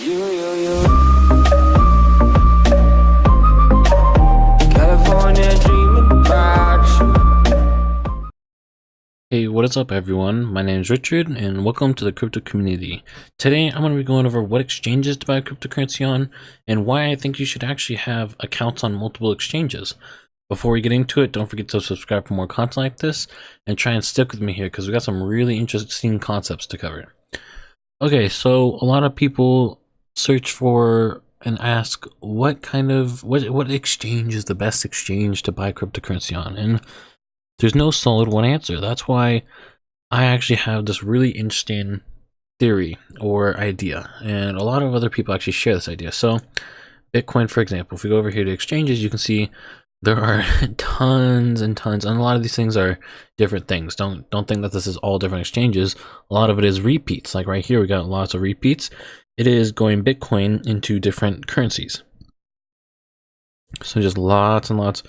California dreaming about you. Hey, what is up everyone? My name is Richard and welcome to the crypto community. Today I'm going to be going over what exchanges to buy cryptocurrency on and why I think you should actually have accounts on multiple exchanges. Before we get into it, don't forget to subscribe for more content like this and try and stick with me here because we got some really interesting concepts to cover. Okay, so a lot of people search for and ask what exchange is the best exchange to buy cryptocurrency on, and there's no solid one answer. That's why I actually have this really interesting theory or idea, and a lot of other people actually share this idea. So Bitcoin, for example, if we go over here to exchanges, you can see there are tons and tons, and a lot of these things are different things. Don't think that this is all different exchanges. A lot of it is repeats. Like right here, we got lots of repeats. It is going Bitcoin into different currencies. So just lots and lots.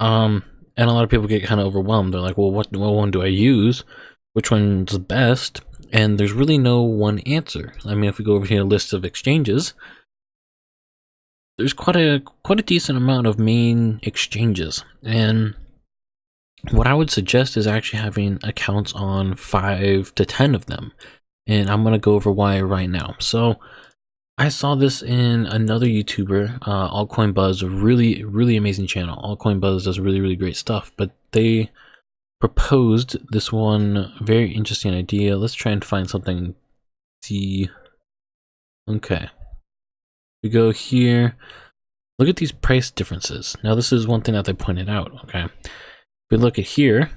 And a lot of people get kind of overwhelmed. They're like, well, what one do I use? Which one's best? And there's really no one answer. I mean, if we go over here, a list of exchanges, there's quite a decent amount of main exchanges. And what I would suggest is actually having accounts on 5 to 10 of them. And I'm going to go over why right now. So I saw this in another YouTuber, Altcoin Buzz, a really amazing channel. Altcoin Buzz does really great stuff, but they proposed this one very interesting idea. Let's try and find something. Okay, we go here. Look at these price differences. Now this is one thing that they pointed out. Okay, if we look at here,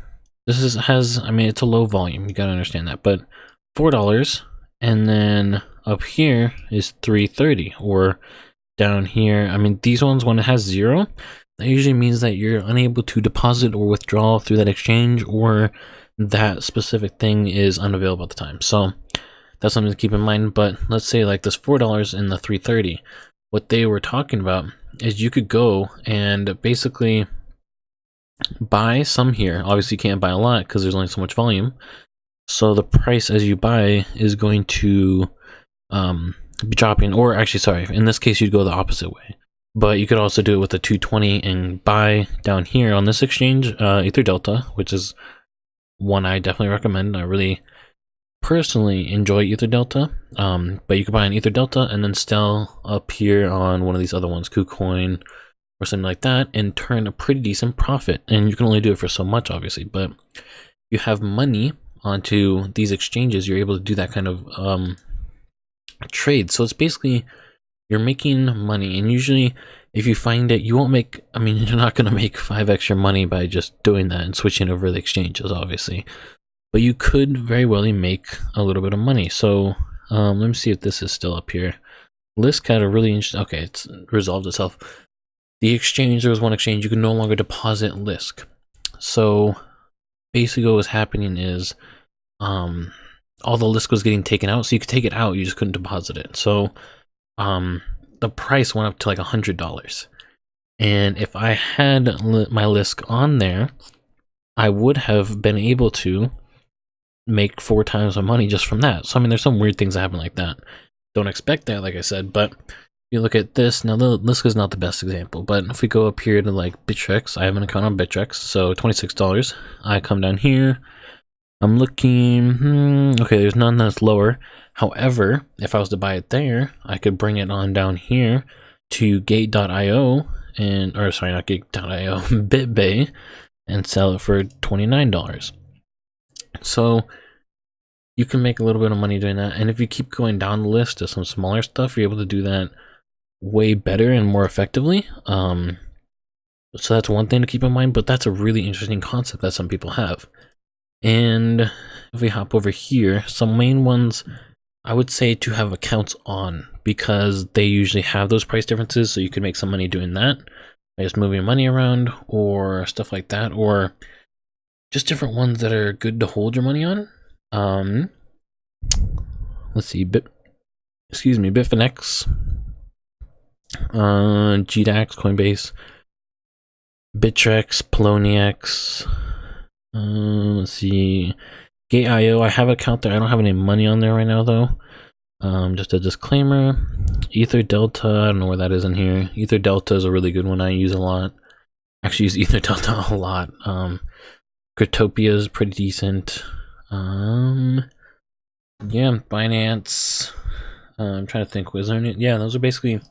this has, I mean, it's a low volume, you gotta understand that, but $4, and then up here is $3.30, or down here, I mean, these ones, when it has 0, that usually means that you're unable to deposit or withdraw through that exchange, or that specific thing is unavailable at the time. So that's something to keep in mind. But let's say like this $4 and the $3.30, what they were talking about is you could go and basically buy some here. Obviously you can't buy a lot because there's only so much volume. So the price as you buy is going to be dropping, or actually, sorry, in this case, you'd go the opposite way. But you could also do it with a 220 and buy down here on this exchange, Ether Delta, which is one I definitely recommend. I really personally enjoy Ether Delta, but you could buy an Ether Delta and then sell up here on one of these other ones, KuCoin or something like that, and turn a pretty decent profit. And you can only do it for so much, obviously, but you have money onto these exchanges, you're able to do that kind of trade. So it's basically you're making money, and usually if you find it, you won't make, I mean, you're not going to make 5 extra money by just doing that and switching over the exchanges, obviously, but you could very well make a little bit of money. So let me see if this is still up here. Lisk had a really interesting, okay, it's resolved itself. The exchange, there was one exchange you could no longer deposit Lisk. So basically what was happening is all the Lisk was getting taken out, so you could take it out, you just couldn't deposit it. So the price went up to like $100, and if I had my Lisk on there, I would have been able to make 4 times my money just from that. So I mean, there's some weird things that happen like that. Don't expect that, like I said. But you look at this now, the Lisk is not the best example, but if we go up here to like Bittrex, I have an account on Bittrex, so $26. I come down here, I'm looking, okay, there's none that's lower. However, if I was to buy it there, I could bring it on down here to gate.io, and, or sorry, not gate.io, BitBay, and sell it for $29. So you can make a little bit of money doing that. And if you keep going down the list to some smaller stuff, you're able to do that way better and more effectively. So that's one thing to keep in mind, but that's a really interesting concept that some people have. And if we hop over here, some main ones I would say to have accounts on, because they usually have those price differences, so you can make some money doing that by just moving money around or stuff like that, or just different ones that are good to hold your money on. Let's see, Bitfinex, GDAX, Coinbase, Bittrex, Poloniex, let's see, Gate.io. I have an account there. I don't have any money on there right now though. Just a disclaimer, Ether Delta, I don't know where that is in here. Ether Delta is a really good one I use a lot. Actually use Ether Delta a lot. Cryptopia is pretty decent. Yeah, Binance. I'm trying to think, was there any? Yeah, those are basically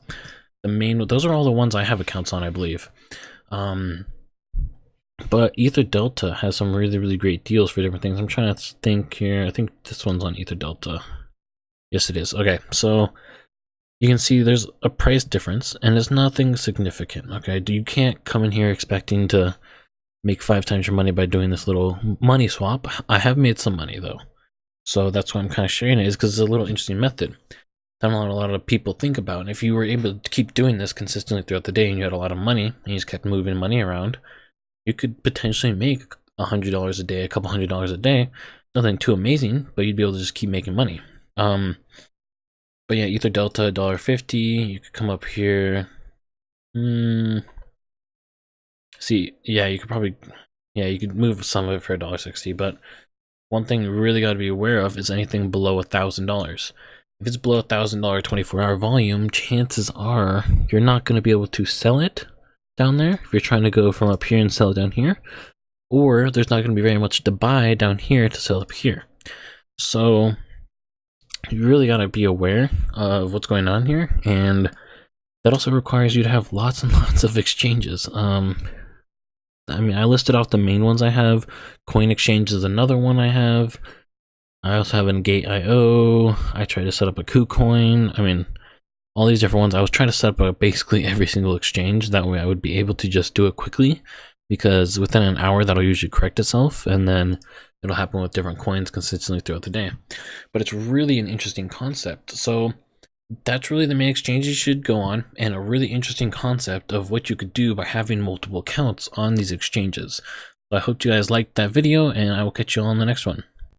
the main, those are all the ones I have accounts on, I believe. But Ether Delta has some really, really great deals for different things. I'm trying to think here. I think this one's on Ether Delta. Yes, it is. Okay, so you can see there's a price difference, and it's nothing significant. Okay, you can't come in here expecting to make 5 times your money by doing this little money swap. I have made some money though, so that's why I'm kind of sharing it, is because it's a little interesting method that not a lot of people think about. And if you were able to keep doing this consistently throughout the day, and you had a lot of money, and you just kept moving money around, you could potentially make $100 a day, a couple $100 a day. Nothing too amazing, but you'd be able to just keep making money. But yeah, Ether Delta $1.50. You could come up here. See, yeah, you could probably, yeah, you could move some of it for $1.60. But one thing you really got to be aware of is anything below $1,000. If it's below $1,000 24-hour volume, chances are you're not going to be able to sell it down there if you're trying to go from up here and sell it down here, or there's not going to be very much to buy down here to sell up here. So you really got to be aware of what's going on here, and that also requires you to have lots and lots of exchanges. I mean, I listed off the main ones I have. Coin Exchange is another one I have. I also have an Gate.io. I tried to set up a KuCoin. I mean, all these different ones. I was trying to set up basically every single exchange. That way I would be able to just do it quickly, because within an hour that'll usually correct itself, and then it'll happen with different coins consistently throughout the day. But it's really an interesting concept. So that's really the main exchange you should go on, and a really interesting concept of what you could do by having multiple accounts on these exchanges. So I hope you guys liked that video, and I will catch you all on the next one.